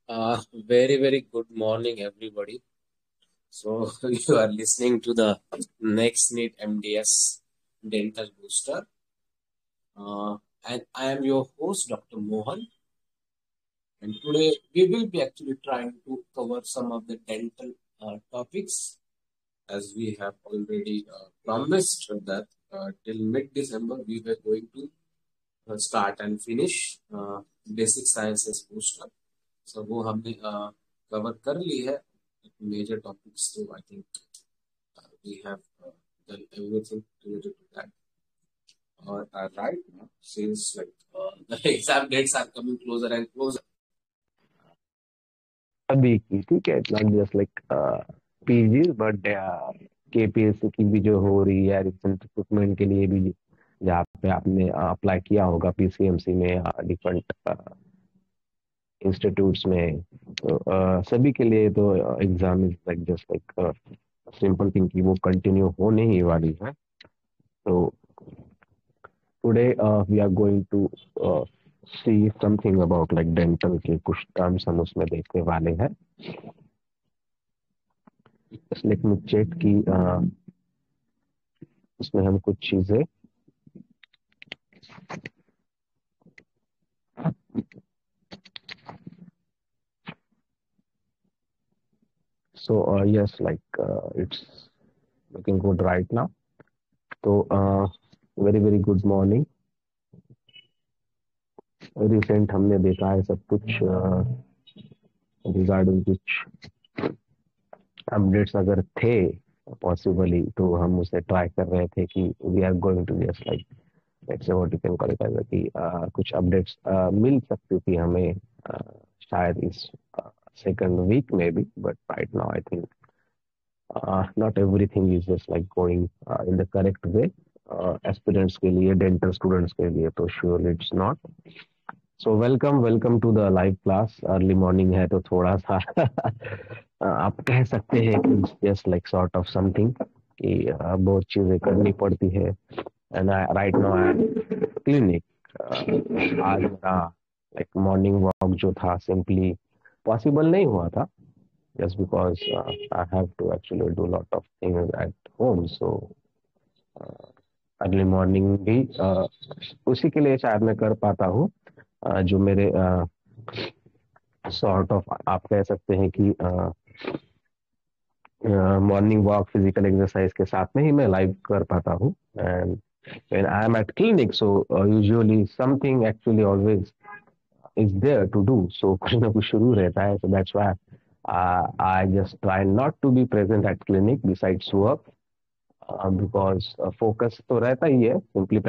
Very good morning, everybody. So, you are listening to the Next Need MDS Dental Booster. Uh, and I am your host, Dr. Mohan. And today we will be actually trying to cover some of the dental topics as we have already promised that till mid-December we were going to start and finish basic sciences booster. So वो हमने cover कर ली है major topics तो I think we have done everything related to that. Or right now, since like the exam dates are coming closer and closer. अभी की ठीक है it's not just like PG but KPSC की भी जो हो रही है रिसेंट रिक्रूटमेंट के लिए भी जहाँ पे आपने अप्लाई किया होगा पीसीएमसी में या डिफरेंट इंस्टीट्यूट्स में तो सभी के लिए तो exam is like just like simple thing कि वो कंटिन्यू होने ही वाली है तो today we are going to see something about like dental के कुछ टर्म्स हम उसमें देखने वाले हैं लेट मी चेक कि उसमें हम कुछ चीजें so yes like it's looking good right now तो very very good morning recent हमने देखा है सब कुछ रिगार्डिंग कुछ अपडेट्स अगर थे पॉसिबली तो हम उसे ट्राई कर रहे थे कि we are going to just like let's say what you can call it as कि कुछ अपडेट्स मिल सकती थी हमें शायद इस सेकंड वीक में भी but right now I think not everything is just like going in the correct way aspirants के लिए dental students के लिए तो surely it's not so welcome to the live class early morning है तो थोड़ा सा आप कह सकते हैं कि just like sort of something कि बहुत चीजें करनी पड़ती है and right now I am clinic आज मेरा like morning walk जो था simply possible नहीं हुआ था just because I have to actually do a lot of things at home. So early morning भी उसी के लिए शायद मैं कर पाता हूँ जो मेरे सॉर्ट ऑफ आप कह सकते हैं कि मॉर्निंग वॉक फिजिकल एक्सरसाइज के साथ में ही मैं लाइव कर पाता हूँ and when I am at clinic, so usually something actually always is there to do. So कुछ ना कुछ शुरू रहता है. So that's why I just try not to be present at clinic besides work because focus तो रहता ही है simply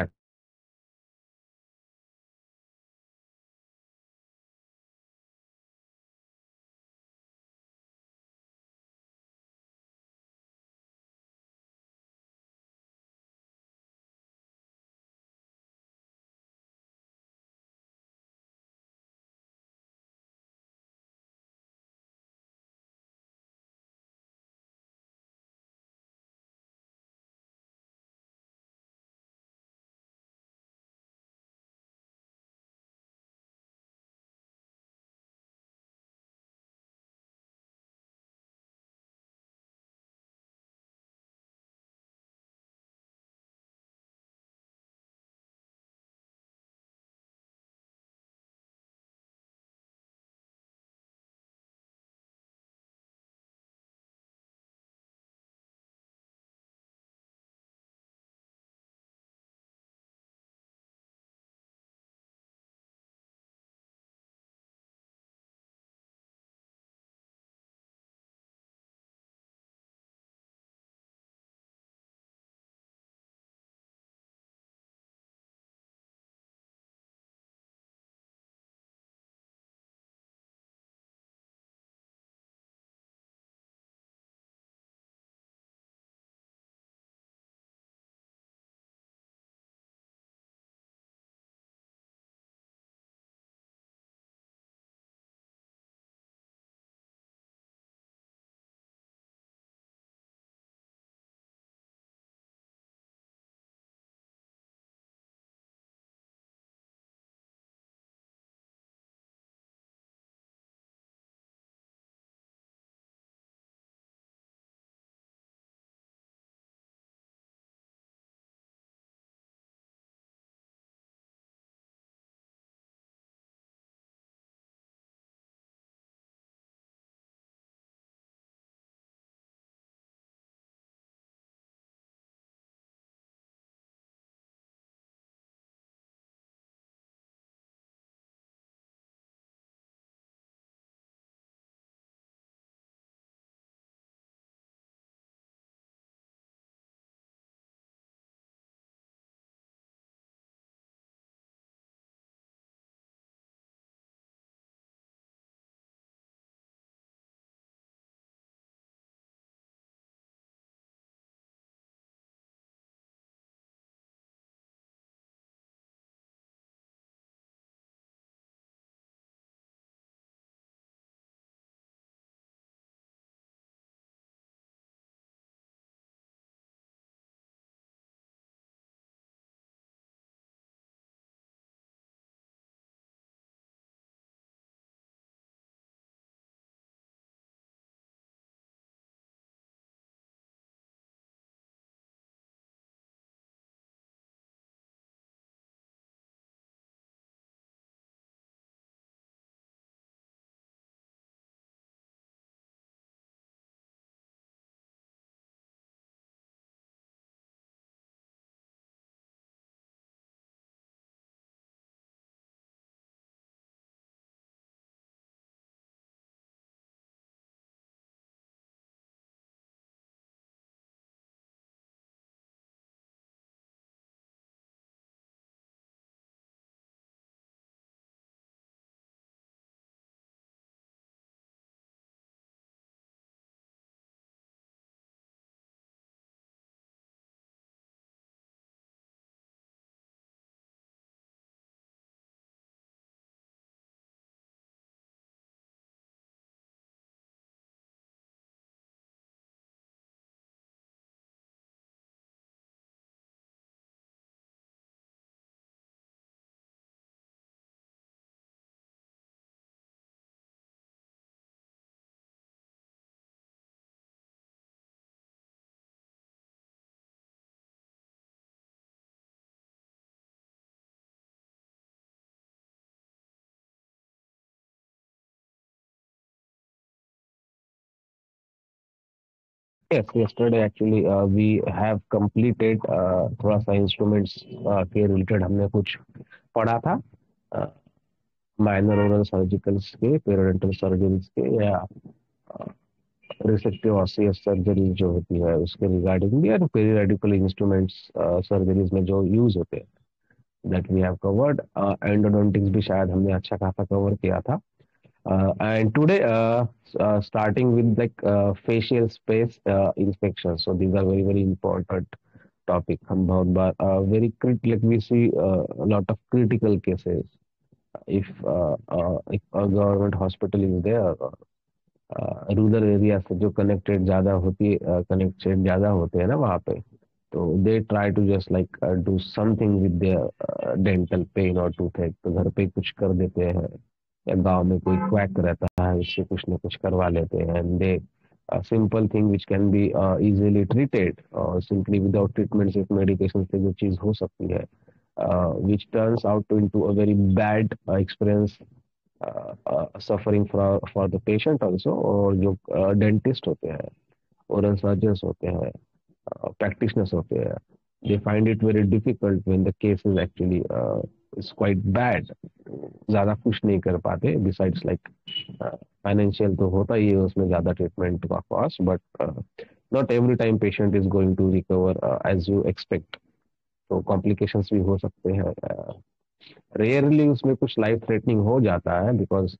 Yes, yesterday actually we have completed थोड़ा सा इंस्ट्रूमेंट्स के रिलेटेड हमने कुछ पढ़ा था, माइनर ओरल सर्जिकल्स के, पेरिडेंटल सर्जरीज के, या रिसेप्टिव ऑसियस सर्जरी जो होती है उसके रिगार्डिंग भी, और पेरी रेडिकल इंस्ट्रूमेंट्स सर्जरीज में जो यूज होते हैं, that we have covered. Endodontics भी शायद हमने अच्छा खासा कवर किया था। And today, starting with like facial space inspection. So these are very very important topic. हम बहुत बार very like we see a lot of critical cases. If a government hospital is there, rural area से जो connected ज्यादा होती connected ज्यादा होते हैं ना वहाँ पे, तो they try to just like do something with their dental pain और टूथ एक, तो घर पे कुछ कर देते हैं, या गांव में कोई क्वैक रहता है उससे कुछ ना कुछ करवा लेते हैं, and the simple thing which can be easily treated, और सिंपली विदाउट ट्रीटमेंट सिर्फ मेडिकेशन से जो चीज हो सकती है, which turns out to into a very bad experience, suffering for the patient also. और जो डेंटिस्ट होते हैं, ओरल सर्जन्स होते हैं, practitioners होते हैं, they find it very difficult when the case is actually is quite bad, ज्यादा कुछ नहीं कर पाते besides like फाइनेंशियल तो होता ही है उसमें ज्यादा ट्रीटमेंट का cost, but not every time patient is going to recover as you expect, तो कॉम्प्लिकेशंस भी हो सकते हैं। रेयरली उसमें कुछ लाइफ थ्रेटनिंग हो जाता है, because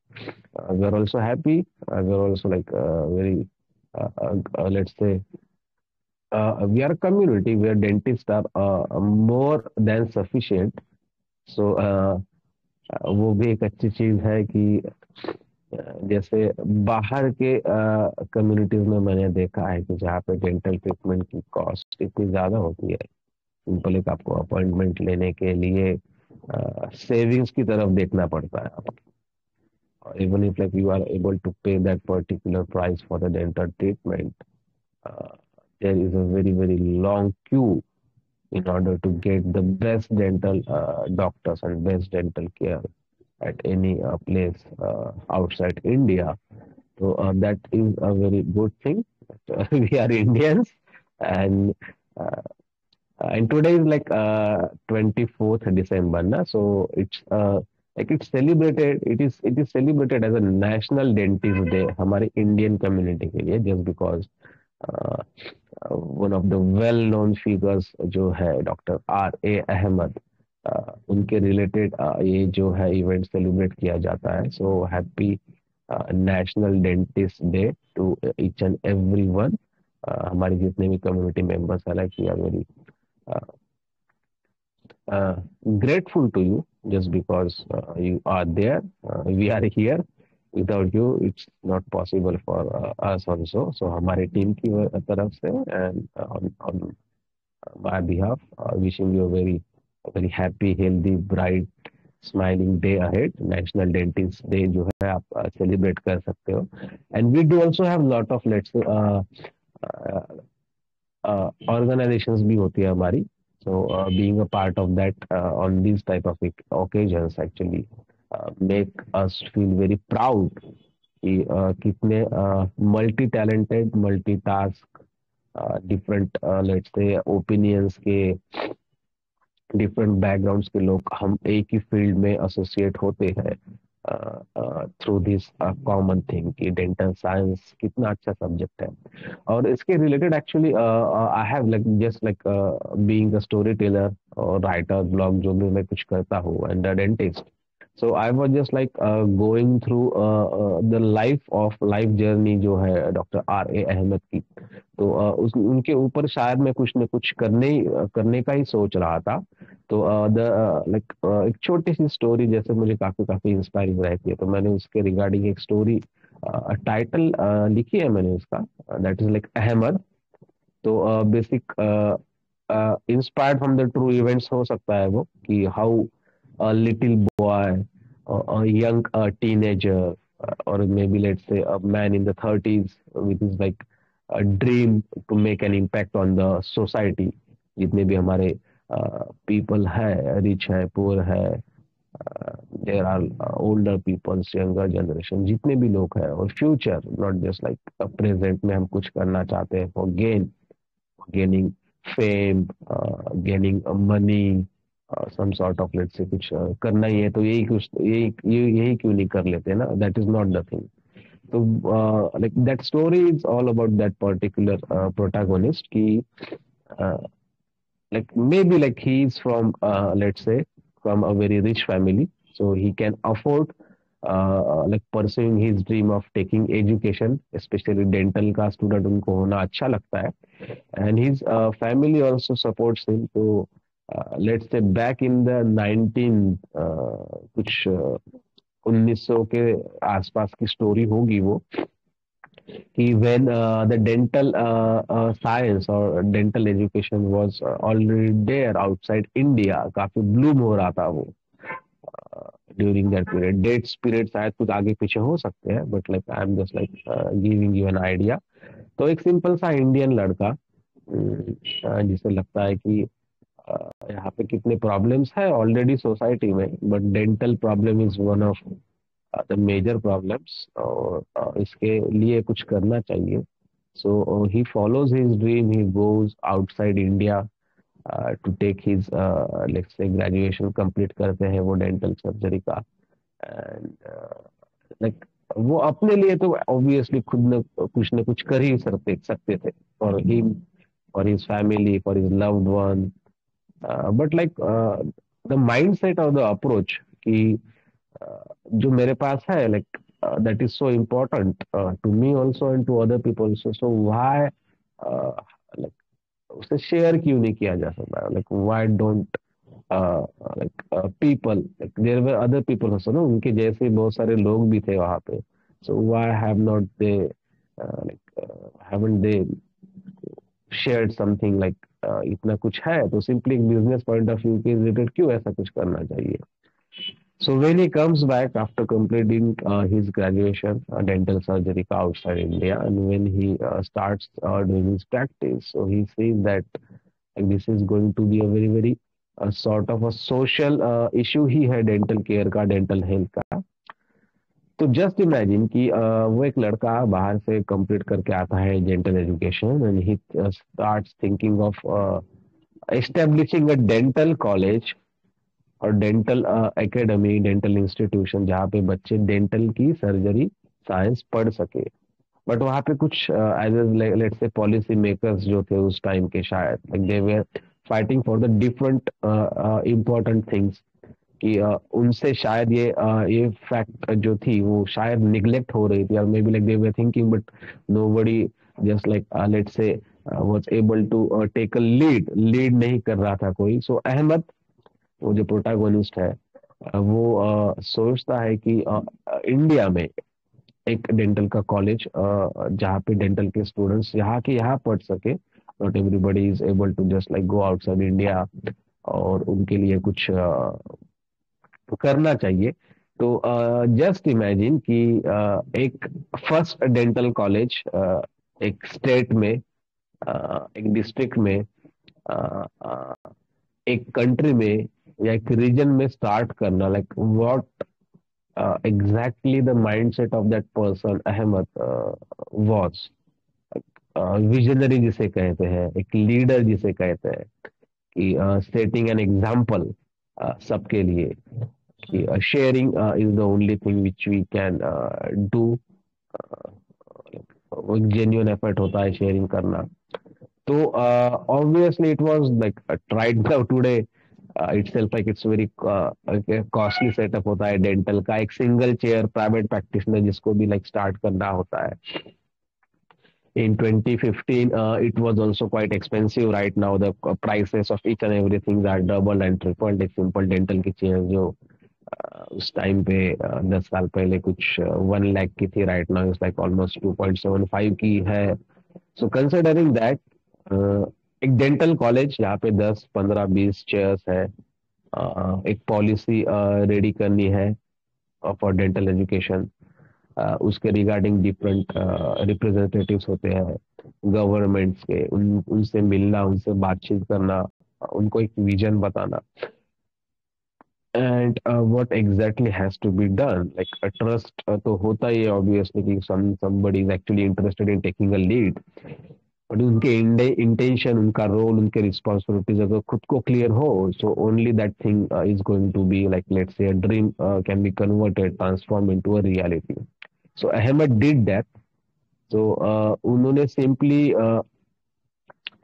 we are also happy, we are also like very let's say we are a community where dentists are more than sufficient. So वो भी एक अच्छी चीज है कि जैसे बाहर के कम्युनिटीज में मैंने देखा है कि जहाँ पे डेंटल ट्रीटमेंट की कॉस्ट इतनी ज्यादा होती है, सिंपल एक आपको अपॉइंटमेंट लेने के लिए सेविंग्स की तरफ देखना पड़ता है। Even if like you are able to pay that particular price for the dental treatment, uh, there is a very very long queue in order to get the best dental doctors and best dental care at any place outside India. So that is a very good thing. We are Indians, and uh, and today is like 24th December, na? So it's like it's celebrated. It is celebrated as a National Dentist Day हमारे Indian community के लिए, just because uh, one of the well known figures जो है doctor R.A. Ahmad, उनके related ये जो है event celebrate किया जाता है। So happy national dentist day to each and every one. हमारे जितने भी कम्युनिटी मेंबर्स है, like we are very grateful to you just because you are there. We are here. Without you, it's not possible for us also. So हमारे team की तरफ से and on my behalf, wishing you a very happy, healthy, bright, smiling day ahead. National Dentist Day जो है आप celebrate कर सकते हो. And we do also have lot of let's say organizations भी होती है हमारी. So being a part of that on these type of occasions actually make us feel very proud कि कितने multi talented, multi task, different let's say opinions के, different backgrounds के लोग हम एक ही फील्ड में एसोसिएट होते हैं थ्रू दिस कॉमन थिंग कि डेंटल साइंस कितना अच्छा सब्जेक्ट है। और इसके related actually I have like just like being a story teller और राइटर, ब्लॉग जो भी मैं कुछ करता हूँ, and a dentist, so I was just like going through the life journey जो है डॉक्टर R.A. अहमद की। तो उस उनके ऊपर शायद मैं कुछ न कुछ करने का ही सोच रहा था। तो द लाइक एक छोटी सी स्टोरी जैसे मुझे काफी काफी इंस्पायरिंग रहती है, तो मैंने उसके रिगार्डिंग एक स्टोरी टाइटल लिखी है मैंने उसका, दैट इज लाइक अहमद। तो basic inspired from the true events हो सकता है वो, कि how a little boy, a young teenager, or maybe let's say a man in the 30s with his like a dream to make an impact on the society, जितने भी हमारे people है, rich है, पुअर है, there are older peoples, younger generation, जितने भी लोग हैं, और future, not just like present में हम कुछ करना चाहते हैं for gaining fame, gaining money, some sort of, let's say कुछ करना ही है, तो यही कुछ यही क्यों नहीं कर लेते ना, that is not the thing. तो like that story is all about that particular protagonist की, like maybe like he is from let's say from a very rich family, so he can afford like pursuing his dream of taking education, especially dental का student उनको होना अच्छा लगता है, and his family also supports him. So let's say back in the 19 कुछ 1900 के आसपास की स्टोरी होगी वो, कि when the dental science or dental education was already there outside India, काफी bloom हो रहा था वो during that period. Dates period शायद कुछ आगे पीछे हो सकते हैं, but like I am just like giving you an idea. तो एक सिंपल सा इंडियन लड़का, जिसे लगता है कि यहाँ पे कितने प्रॉब्लम्स है ऑलरेडी सोसाइटी में, but dental problem is one of the major problems, और इसके लिए कुछ करना चाहिए. So he follows his dream. He goes outside India to take his let's say graduation complete करते हैं वो डेंटल सर्जरी का. एंड लाइक वो अपने लिए तो ऑब्वियसली खुद न कुछ कर ही सकते सकते थे, for him, for his family, for his loved one. But like the mindset और द अप्रोच कि जो मेरे पास है, like that is so important to me also and to other people. So why like उसे शेयर क्यों नहीं किया जा सकता, like why don't like people, like there were other people also ना, उनके जैसे बहुत सारे लोग भी थे वहां पे. So why have not they like haven't they shared something like, इतना कुछ है तो सिंपली एक बिजनेस पॉइंट ऑफ व्यू के रिलेटेड क्यों ऐसा कुछ करना चाहिए. So when he comes back after completing his graduation, dental surgery outside India, and when he starts doing his practice, so he sees that like, this is going to be a very sort of a social issue ही है dental care का, dental health का. तो just imagine कि वो एक लड़का बाहर से कंप्लीट करके आता है dental education, and he starts thinking of establishing a dental college और डेंटल एकेडमी, डेंटल इंस्टीट्यूशन, जहाँ पे बच्चे डेंटल की सर्जरी साइंस पढ़ सके. बट वहाँ पे कुछ as let's say policy makers जो थे उस टाइम के, शायद like they were fighting for the different important things, कि उनसे शायद ये फैक्ट जो थी वो शायद निग्लेक्ट हो रही थी, और may be like they were thinking, but nobody just like let's say was able to take a lead नहीं कर रहा था कोई. सो अहमद, वो जो प्रोटैगोनिस्ट है, वो सोचता है कि इंडिया में एक डेंटल का कॉलेज, जहाँ पे डेंटल के स्टूडेंट्स यहाँ पढ़ सके. Not everybody is able to just like go outside India, और उनके लिए कुछ करना चाहिए. तो जस्ट इमेजिन कि एक फर्स्ट डेंटल कॉलेज एक स्टेट में, एक डिस्ट्रिक्ट में, अ, एक कंट्री में या एक रीजन में स्टार्ट करना, like what exactly the mindset of that person Ahmed was. Visionary जिसे कहते हैं, एक लीडर जिसे कहते हैं, कि सेटिंग एन एग्जाम्पल सबके लिए, कि sharing is the only thing which we can do. वो एक जेन्युइन एफर्ट होता है शेयरिंग करना. तो obviously it was like tried now today itself, like it's very costly setup होता है डेंटल का. एक सिंगल चेयर प्राइवेट प्रैक्टिशनर जिसको भी लाइक स्टार्ट करना होता है. In 2015, it was also quite expensive. Right now, the prices of each and everything are doubled and tripled. एक सिंपल डेंटल की चेयर जो उस टाइम पे 10 साल पहले कुछ 1 लाख की थी, right now it's like almost 2.75 की है. सो कंसिडरिंग दैट, एक डेंटल कॉलेज यहाँ पे 10, 15, 20 चेयर्स है, एक पॉलिसी रेडी करनी है फॉर डेंटल एजुकेशन. उसके रिगार्डिंग डिफरेंट रिप्रेजेंटेटिव्स होते हैं गवर्नमेंट्स के, उनसे मिलना, उनसे बातचीत करना, उनको एक विजन बताना. and what exactly has to be done, like a trust तो होता ही है obviously कि somebody is actually interested in taking a lead, but उनके इंटेंशन, उनका रोल, उनके रिस्पॉन्सिबिलिटीज अगर खुद को क्लियर हो, so only that thing is going to be like let's say dream can be converted, transform into a reality. So Ahmed did that. तो उन्होंने simply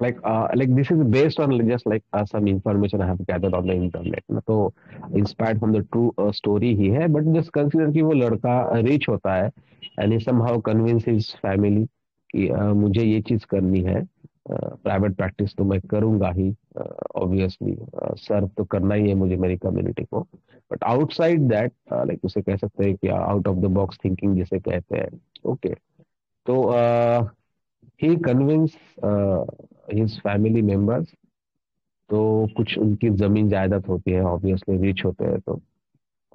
like this is based on just like some information I have gathered on the internet ना, तो inspired from the true story ही है, but just consider कि वो लड़का rich होता है and he somehow convince his family कि मुझे ये चीज करनी है, प्राइवेट प्रैक्टिस तो मैं करूंगा ही, ऑब्वियसली सर्व तो करना ही है मुझे मेरी कम्युनिटी को, बट आउटसाइड दैट लाइक उसे कह सकते हैं कि out of the box thinking जिसे कहते हैं. ओके. तो ही कन्विंस हिज फैमिली मेंबर्स. तो कुछ उनकी जमीन जायदाद होती है, ऑब्वियसली रिच होते हैं, तो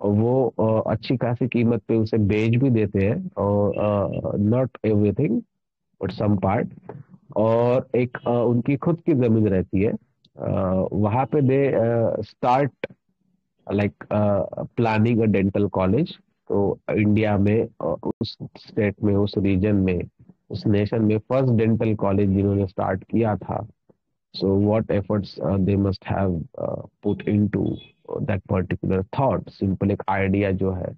और वो अच्छी खासी कीमत पे उसे बेच भी देते हैं, और not everything but some part. और एक उनकी खुद की जमीन रहती है, वहां पे they start like planning a dental college. तो इंडिया में उस स्टेट में, उस रीजन में, उस नेशन में फर्स्ट डेंटल कॉलेज जिन्होंने स्टार्ट किया था. So what efforts they must have put into that particular thought. Simple एक आइडिया जो है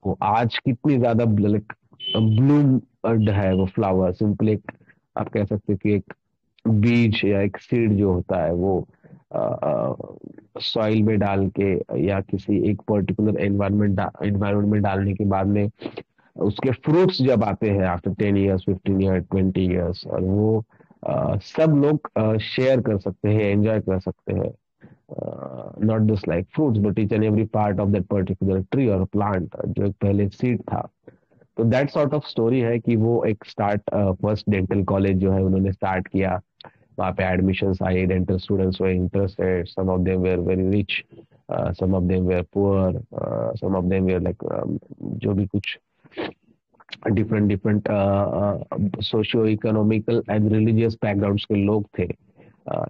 वो आज कितनी ज्यादा लाइक ब्लूम है वो फ्लावर. सिंपल एक आप कह सकते हो कि एक बीज या एक सीड जो होता है वो सॉइल में डाल के या किसी एक पर्टिकुलर एनवायरमेंट में डालने के बाद में उसके फ्रूट्स जब आते हैं आफ्टर 10 ईयर्स, 15 ईयर, 20 ईयर्स, और वो सब लोग शेयर कर सकते हैं, एंजॉय कर सकते हैं. Not just like fruits but each and every part of that particular tree और प्लांट जो एक पहले सीड था. तो दैट सॉर्ट ऑफ स्टोरी है कि वो एक स्टार्ट फर्स्ट डेंटल कॉलेज जो है उन्होंने स्टार्ट किया. वहाँ पे एडमिशन्स आए, dental students were interested, some of them were very rich, some of them were poor, some of them were like जो भी कुछ different different socio economical and religious backgrounds के लोग थे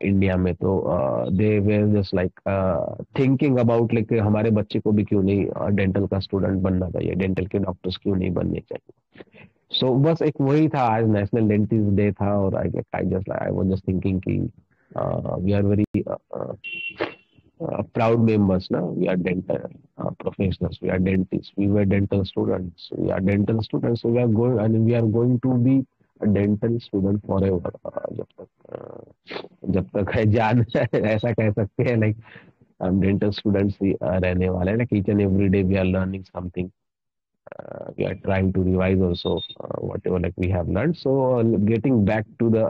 इंडिया में. तो they were just like thinking about like हमारे बच्चे को भी क्यों नहीं डेंटल का स्टूडेंट बनना चाहिए, डेंटल के डॉक्टर्स क्यों नहीं बनने चाहिए. सो बस एक वही था, आज नेशनल डेंटिस्ट डे था, और आई वाज जस्ट थिंकिंग कि we are very proud members now. We are dental professionals, we are dentists, we were dental students, we are dental students, so we are going and we are going to be a dental student forever. जब तक है जान ऐसा कह सकते हैं. Like हम dental students ही रहने वाले हैं. Like each and every day we are learning something. We are trying to revise also whatever like we have learned. So getting back to the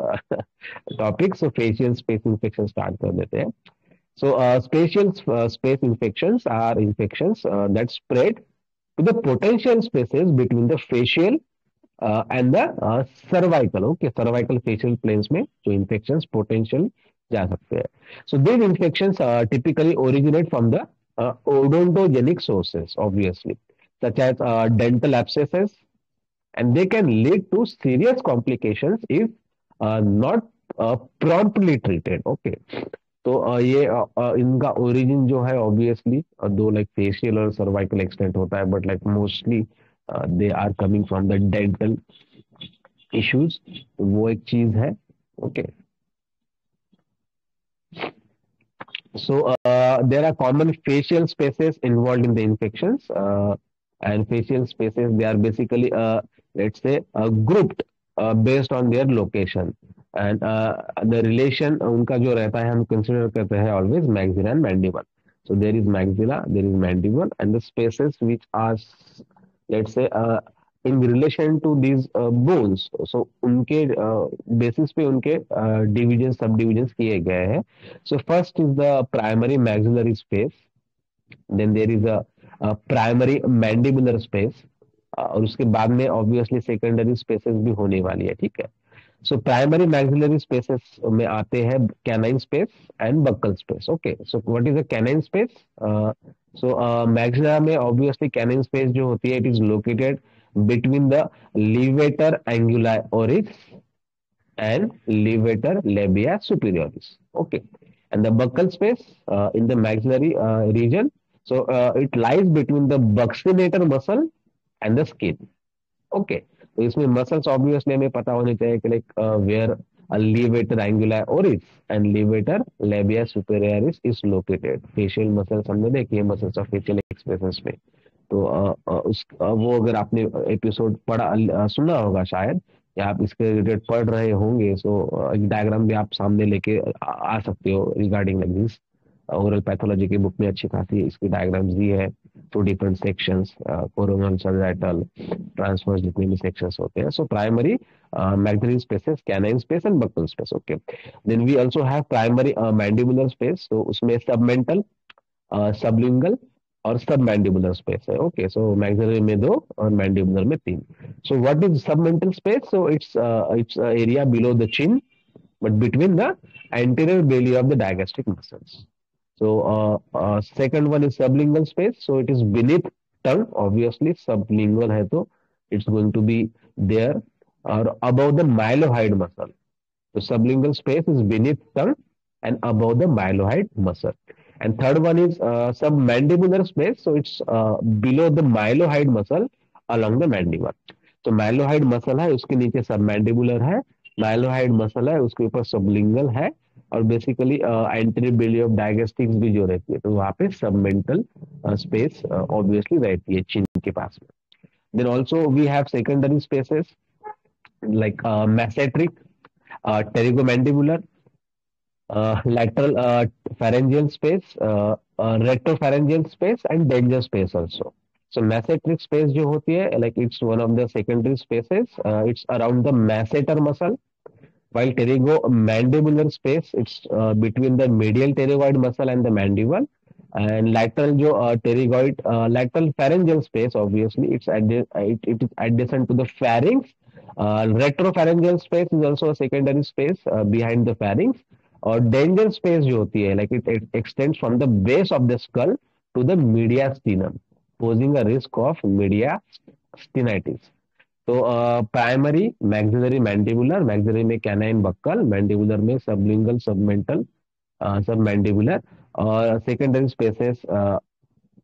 topic, so facial space infection start कर देते हैं. So, spatial space infections are infections that spread to the potential spaces between the facial and the cervical. Okay, cervical facial planes में जो infections potential जा सकते हैं. So, these infections typically originate from the odontogenic sources, obviously, such as dental abscesses, and they can lead to serious complications if not promptly treated. Okay. तो ये इनका origin जो है ऑब्वियसली दो लाइक फेशियल और सर्वाइकल एक्सटेंट होता है, but like mostly they are coming from the dental issues. वो एक चीज है. Okay. So there are common facial spaces involved in the infections, and facial spaces they are basically let's say grouped based on their location, and the relation उनका जो रहता है हम consider करते हैं always maxilla and mandible. So there is maxilla, there is mandible, and the spaces which are let's say in relation to these bones. So उनके basis पे उनके divisions सब divisions किए गए हैं. So first is the primary maxillary space, then there is a primary mandibular space, और उसके बाद में obviously secondary spaces भी होने वाली है. ठीक है. So primary maxillary spaces में आते हैं canine space and buccal space. Okay. So what is a canine space? So maxilla में obviously canine space जो होती है it is located between the levator anguli oris and levator labia superioris. Okay. And the buccal space in the maxillary region So it lies between the buccinator muscle and the skin. Okay, तो इसमें muscles obviously हमें पता होने चाहिए कि like where levator anguli oris and levator labia superioris is located. Facial muscles हमने देखी है मसल्स ऑफ फेशियल एक्सप्रेशंस में। तो वो अगर आपने एपिसोड पढ़ा सुना होगा शायद, या आप इसके रिलेटेड पढ़ रहे होंगे, सो एक डायग्राम भी आप सामने लेके आ सकते हो regarding like this. Oral pathology की बुक में अच्छी खासी इसकी डायग्राम्स दी है, two different sections, coronal, sagittal, transverse, जितने भी सेक्शंस होते हैं। So primary maxillary spaces, canine space and buccal space. Okay, then we also have primary mandibular space, so उसमें submental, सबलिंगल और सब मैंडिबुलर स्पेस है। ओके, सो मैक्सिलरी में 2 और मैंडिबुलर में 3। So what is submental space? So it's area below the chin but between the anterior belly of the digastric muscles. So second one is sublingual space. So it is beneath tongue. Obviously, sublingual है तो it's going to be there or above the mylohyoid muscle. So sublingual space is beneath tongue and above the mylohyoid muscle. And third one is submandibular space. So it's below the mylohyoid muscle along the mandible. तो mylohyoid muscle है, उसके नीचे submandibular है, mylohyoid muscle है, उसके ऊपर sublingual है, और बेसिकली एंटीरियर बेली ऑफ डायगेस्टिक्स भी जो रहती है, तो वहाँ पे सबमेंटल स्पेस ऑब्वियसली रहती है चिन के पास में। Then also we have secondary spaces like mesenteric, pterygomandibular, lateral pharyngeal space, retropharyngeal space and danger space also. So mesenteric space जो होती है, like it's one of the secondary spaces, it's around the masseter muscle, while pterygomandibular space it's between the medial pterygoid muscle and the mandible, and lateral जो pterygoid, lateral pharyngeal space obviously it is adjacent to the pharynx. Retropharyngeal space is also a secondary space behind the pharynx. और danger space जो होती है, like it extends from the base of the skull to the mediastinum, posing a risk of mediastinitis. तो primary maxillary mandibular, maxillary में canine buccal, mandibular में sublingual, submental, submandibular, और secondary spaces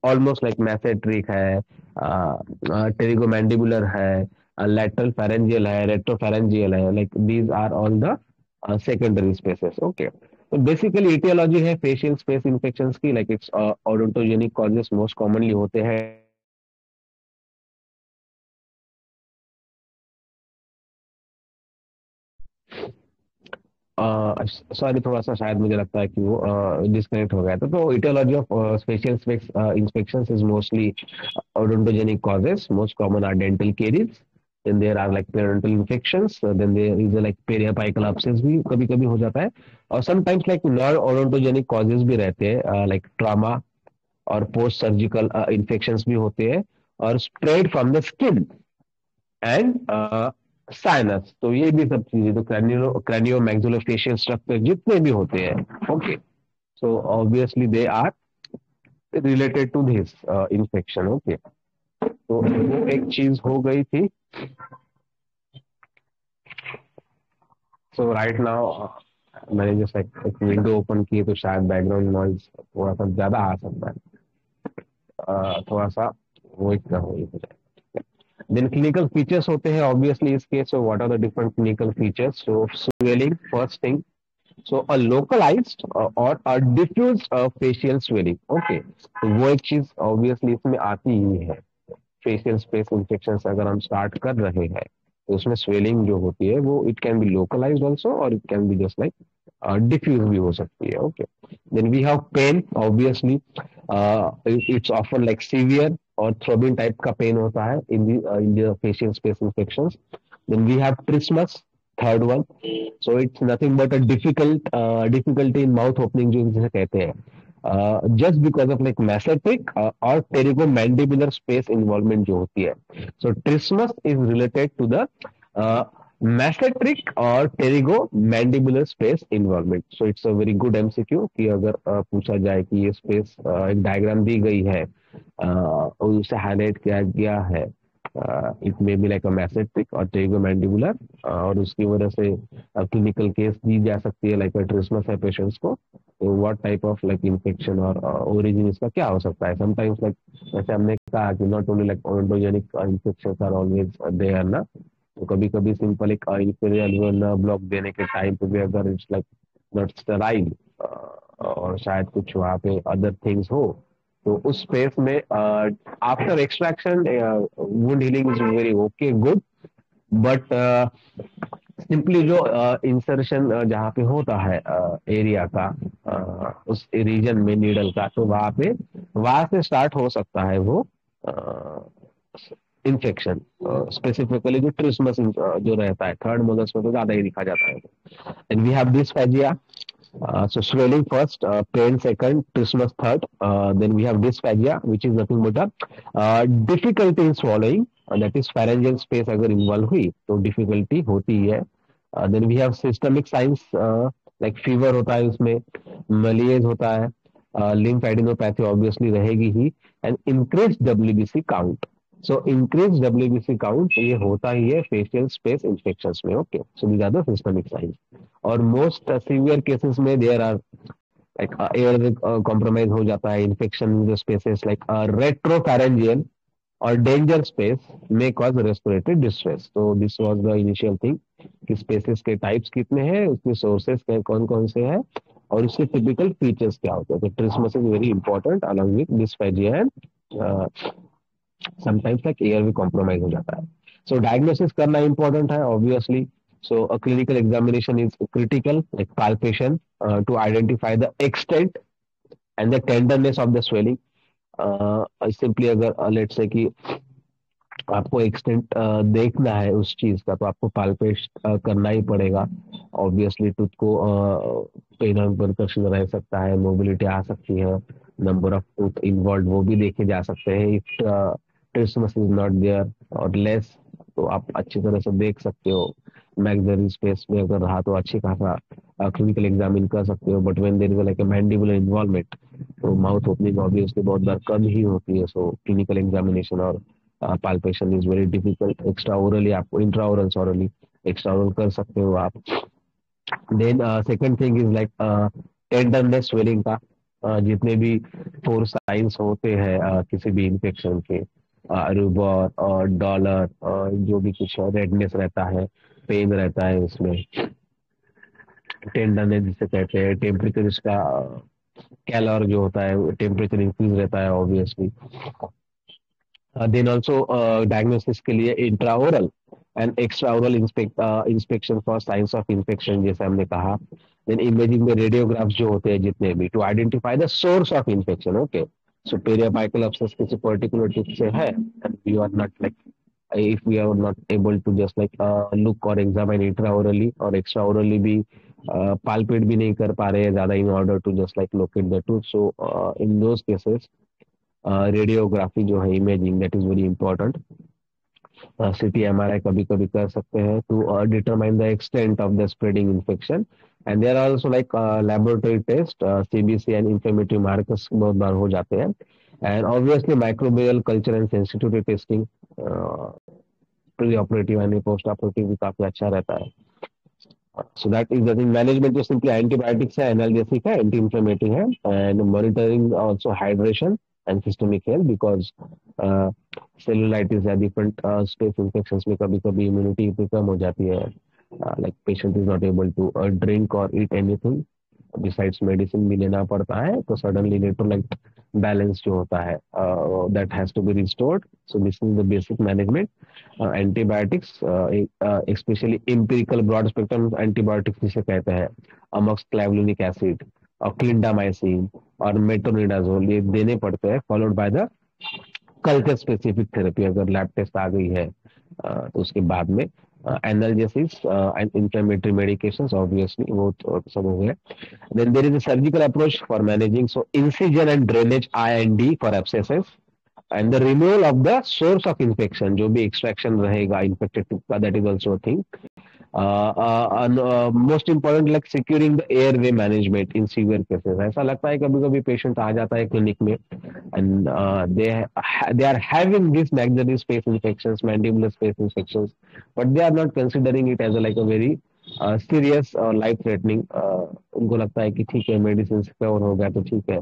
almost like masseteric है, pterygomandibular है, lateral pharyngeal है, retropharyngeal है, like these are all the secondary spaces. Okay, तो basically etiology है facial space infections की, like it's odontogenic causes most commonly होते हैं। सॉरी, थोड़ा सा शायद मुझे लगता है कि वो डिस्कनेक्ट हो गया था। तो etiology of facial space infections is mostly odontogenic causes. Most common are dental caries, then there are like periodontal infections, then there is like periapical abscess भी कभी कभी हो जाता है, और sometimes like non odontogenic causes भी रहते हैं, like trauma और पोस्ट सर्जिकल इन्फेक्शंस भी होते हैं, और spread from the skin and sinus. तो ये भी सब चीजें, तो क्रैनियो मैक्सिलोफेशियल स्ट्रक्चर जितने भी होते हैं, okay, so obviously they are related to this infection. Okay, तो वो एक चीज हो गई थी। सो राइट नाउ मैंने जैसे एक विंडो ओपन की, तो शायद बैकग्राउंड नॉइज थोड़ा सा ज्यादा आ सकता है, थोड़ा सा वो इतना हो जाए। देन क्लिनिकल फीचर्स होते हैं ऑब्वियसली इस case. So what are the different clinical features? So swelling first thing, so a localised और a diffuse facial swelling. Okay, तो वो एक चीज ऑब्वियसली इसमें आती ही है। फेशियल स्पेस इन्फेक्शन अगर हम स्टार्ट कर रहे हैं, तो उसमें स्वेलिंग जो होती है वो it can be localised also, और it can be just like diffuse भी हो सकती है। Okay, then we have pain obviously, it's often like severe और थ्रोबिन टाइप का पेन होता है in the facial space infections. Then we have trismus, third one. So it's nothing but a difficulty in mouth opening जो जिसे कहते हैं, just because of like masseteric और टेरिगोमैंडिबुलर स्पेस इन्वॉल्वमेंट जो होती है। So trismus is related to the masseteric और pterygomandibular space involvement. So it's a very good MCQ कि अगर पूछा जाए कि ये स्पेस एक डायग्राम दी गई है और उसे हाईलाइट किया गया है, it may B like a masseteric और टेरिगोमैंडिबुलर, और उसकी वजह से क्लिनिकल केस दी जा सकती है लाइक ट्रिस्मस है पेशेंट्स को। तो what type of like infection और ओरिजिन इसका क्या हो सकता है। समटाइम्स लाइक जैसे हमने कहा कि not only like odontogenic infections are always there ना, तो कभी कभी सिंपल एक इंफीरियर ब्लॉक देने के टाइम पे भी अगर इट्स लाइक नॉट स्टेराइल और शायद कुछ वहाँ पे अदर थिंग्स हो, तो उस स्पेस में after extraction wound healing is very okay good, but simply जो इंसर्शन जहाँ पे होता है एरिया का उस रीजन में नीडल का, तो वहां से स्टार्ट हो सकता है वो इन्फेक्शन। स्पेसिफिकली जो ट्रिस्मस जो रहता है थर्ड मोलर्स में तो ज्यादा ही दिखा जाता है। And we have this fascia, so swelling first, pain second, trismus third. Then we have dysphagia, which is nothing but a difficulty in swallowing. That is pharyngeal space अगर involve हुई तो difficulty होती है। Then we have systemic signs, like fever होता है उसमें, malaise होता है, lymphadenopathy obviously रहेगी ही, and increased WBC count. So increased WBC count ये होता ही है facial space infections में। Okay, so these are the systemic signs. और मोस्ट सीवियर केसेस में there are like air compromise हो जाता है, इन्फेक्शन जो स्पेसेस लाइक रेट्रोफैरेंजियल और डेंजर स्पेस में कॉज रेस्पिरेटरी डिस्ट्रेस। तो this was the initial thing कि स्पेसेस के टाइप्स कितने हैं, उसके सोर्सेस कौन कौन से हैं, और उसके टिपिकल फीचर्स क्या होते हैं। तो trismus is very important along with dysphagia and sometimes like air भी कॉम्प्रोमाइज हो जाता है। सो डायग्नोसिस करना इंपॉर्टेंट है obviously. So a clinical examination is critical, like palpation, to identify the extent and the tenderness of the swelling. Simply अगर let's say कि आपको extent देखना है उस चीज का, तो आपको पाल्पेट करना ही पड़ेगा। ऑब्वियसली टूथ को पेन और परकशन रह सकता है, मोबिलिटी आ सकती है, नंबर ऑफ टूथ इन्वॉल्व वो भी देखे जा सकते हैं। If trismus is not there और लेस, तो आप अच्छी तरह से देख सकते हो। मैक्सिलरी स्पेस में अगर रहा तो अच्छी खासा क्लिनिकल एग्जामिन कर सकते हो। But when there is like a mandibular involvement, तो माउथ ओपनिंग ऑब्वियसली बहुत बार कम ही होती है। सो क्लिनिकल एग्जामिनेशन और palpation is very difficult। Extra orally आपको intra oral sorry extra oral कर सकते हो आप। Then second thing is like tenderness swelling का। जितने भी फोर साइंस होते हैं किसी भी इन्फेक्शन के, रूबर और डॉलर और जो भी कुछ रेडनेस रहता है, पेन रहता है उसमें, टेंडरनेस जिसे कहते हैं, टेम्परेचर इसका कैलर जो होता है टेम्परेचर इंक्रीज रहता है ऑब्वियसली। देन ऑल्सो डायग्नोसिस के लिए intraoral and extraoral inspection for signs of infection जैसे हमने कहा। देन इमेजिंग में रेडियोग्राफ्स जो होते हैं जितने भी, to identify the source of infection. Okay, so periapical abscess किसी पर्टिकुलर टिप से है and we are not like, if we are not able to just like look or examine intraorally or extraorally भी palpate भी नहीं कर पा रहे हैं ज्यादा in order to just like locate the tooth, so in those cases radiography जो है imaging that is very important. CT MRI कभी कभी कर सकते हैं to determine the extent of the spreading infection. And there are also like laboratory test, CBC and inflammatory markers बहुत बार हो जाते हैं। And obviously microbial culture and sensitivity testing pre operative and post operative भी काफी अच्छा रहता है। So that is the thing. Management जो सिंपली एंटीबायोटिक्स है, एनाल्जेसिक है, एंटी इंफ्लेमेटरी है, and monitoring also hydration and systemic health, because cellulitis या डिफरेंट स्पेस इन्फेक्शंस में कभी कभी इम्यूनिटी भी कम हो जाती है, like patient is not able to drink और ईट एनीथिंग, बिसाइड्स मेडिसिन भी लेना पड़ता है, तो सडनली इलेक्ट्रोलाइट बैलेंस जो होता है that has to be restored. So this is the basic management. Antibiotics specially empirical broad spectrum antibiotics जिसे कहते हैं, अमोक्सिक्लाइवलिनिक एसिड और क्लिंडामाइसिन और मेट्रोनिडाजोल, ये देने पड़ते हैं, followed by the culture specific therapy अगर लैब टेस्ट आ गई है तो उसके बाद में analgesics and inflammatory medications obviously वो तो सब हो गए। Then there is a surgical approach for managing, so incision and drainage I for एब्सेसेस and the removal of the source of infection, जो भी एक्सट्रैक्शन रहेगा इन्फेक्टेड का, that is also thing. Most important like securing the air way management in severe cases. ऐसा लगता है कभी कभी patient आ जाता है क्लिनिक में and they are having these maxillary space infections, mandibular space infections, but they are not considering it as a, like a very serious और life threatening, उनको लगता है कि ठीक है मेडिसिन से कवर हो गया तो ठीक है,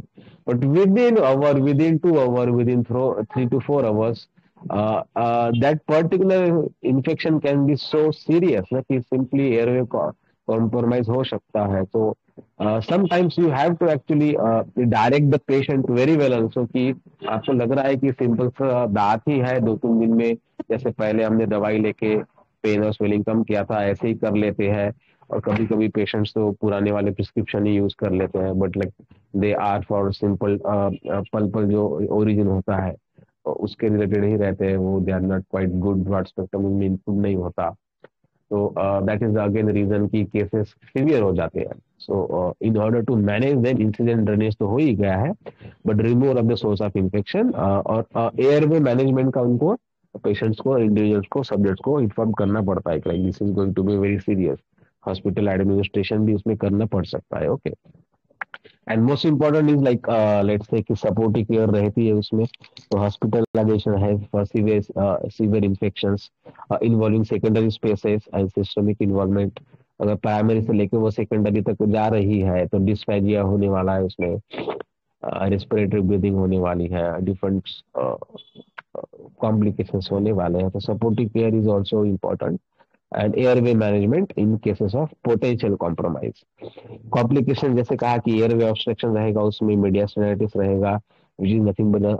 but within hour, within 2 hour, within 3 to 4 hours, that particular infection can be so serious ना कि सिंपली एयरवे कॉम्प्रोमाइज हो सकता है। तो sometimes you have to actually direct the patient very well also, कि आपको लग रहा है कि सिंपल सा दांत ही है 2-3 दिन में, जैसे पहले हमने दवाई लेके पेन और स्वेलिंग कम किया था ऐसे ही कर लेते हैं। और कभी कभी पेशेंट्स तो पुराने वाले प्रिस्क्रिप्शन ही यूज कर लेते हैं, but like they are for simple pulpal जो ओरिजिन होता है उसके रिलेटेड ही रहते हैं, वो they are not quite good, broad spectrum में इम्प्रूव नहीं होता। तो दैट इज अगेन रीजन कि केसेस सीवियर हो जाते हैं। So in order to manage them, incident drainage तो हो ही गया है, but remove of the source of infection और एयरवे मैनेजमेंट का उनको पेशेंट्स को, इंडिविजुअल्स को, सब्जेक्ट्स को इन्फॉर्म करना पड़ता है कि this is going to be very serious. Hospital administration भी उसमें करना पड़ सकता है। ओके, and most important is like let's say कि सपोर्टिव केयर रहती है उसमें। तो हॉस्पिटलाइजेशन है for severe infections involving secondary spaces and systemic involvement. अगर प्राइमरी से लेके वो सेकेंडरी तक जा रही है तो डिस्फेजिया होने वाला है उसमें, रेस्पिरेटरी ब्रीदिंग होने वाली है, डिफरेंट कॉम्प्लिकेशंस होने वाले हैं। तो supportive care is also important, and airway management in cases of potential compromise. Complication जैसे कहा कि एयरवे ऑब्स्ट्रक्शन रहेगा, उसमें मीडियास्टिनाइटिस रहेगा, which is nothing but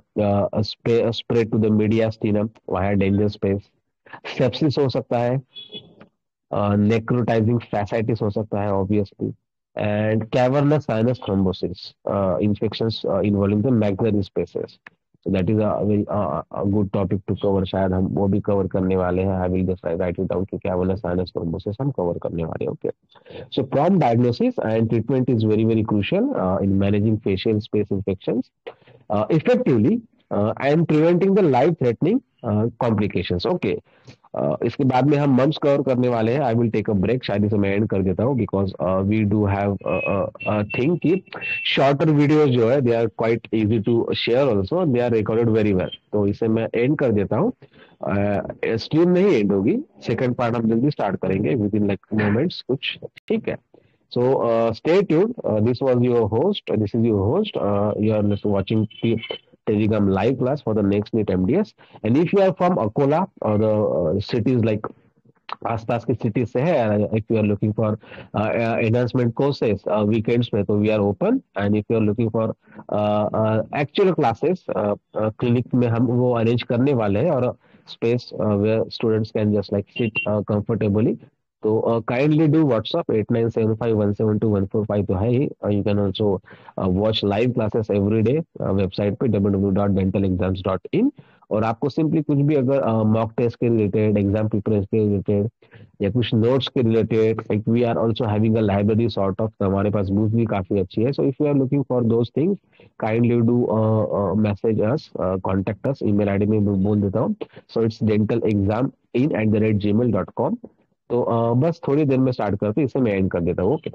spread to the mediastinum, वहाँ डेंजर स्पेस। सेप्सिस हो सकता है, नेक्रोटाइजिंग फैसाइटिस हो सकता है obviously, and cavernous sinus thrombosis, infections involving the maxillary spaces. So that is a good topic to cover, शायद हम वो भी कवर करने वाले हैं। I will just right it down कि कैवर्नस साइनस थ्रोम्बोसिस हम कवर करने वाले हैं। Okay, so prompt diagnosis and treatment is very very crucial in managing facial space infections effectively and preventing the life threatening complications. Okay, इसके बाद में हम mums cover करने वाले हैं। I will take a break, शायद इसे मैं एंड कर देता हूँ because we do have thing कि शॉर्टर वीडियोस जो है they are quite easy to share also, they are recorded very well. तो इसे मैं एंड कर देता हूँ। स्ट्रीम नहीं एंड होगी, सेकंड पार्ट हम जल्दी स्टार्ट करेंगे विद इन लाइक मोमेंट्स कुछ, ठीक है। So stay tuned. This was your host. This is your host. You are watching Telegram live class for the next NEET MDS. And if you are from Akola or the cities like आसपास की city से है, if you are looking for enhancement courses weekends में, तो we are open. And if you are looking for actual classes clinic में, हम वो arrange करने वाले हैं, और space where students can just like sit comfortably. तो काइंडली डू व्हाट्सअप 8975172145 तो है ही। You can also watch live classes every day website पे www.dentalexams.in। और आपको सिंपली कुछ भी अगर मॉक टेस्ट के रिलेटेड, एग्जाम प्रिपरेशन के रिलेटेड, या कुछ नोट्स के related, like we are also having a library sort of, हमारे पास बुक भी काफी अच्छी है। So if you are looking for those things, kindly do message us, contact us. Email ID में बोल देता हूँ। So it's dentalexam@gmail.com। तो बस थोड़ी देर में स्टार्ट करते, इसे मैं एंड कर देता हूँ। ओके।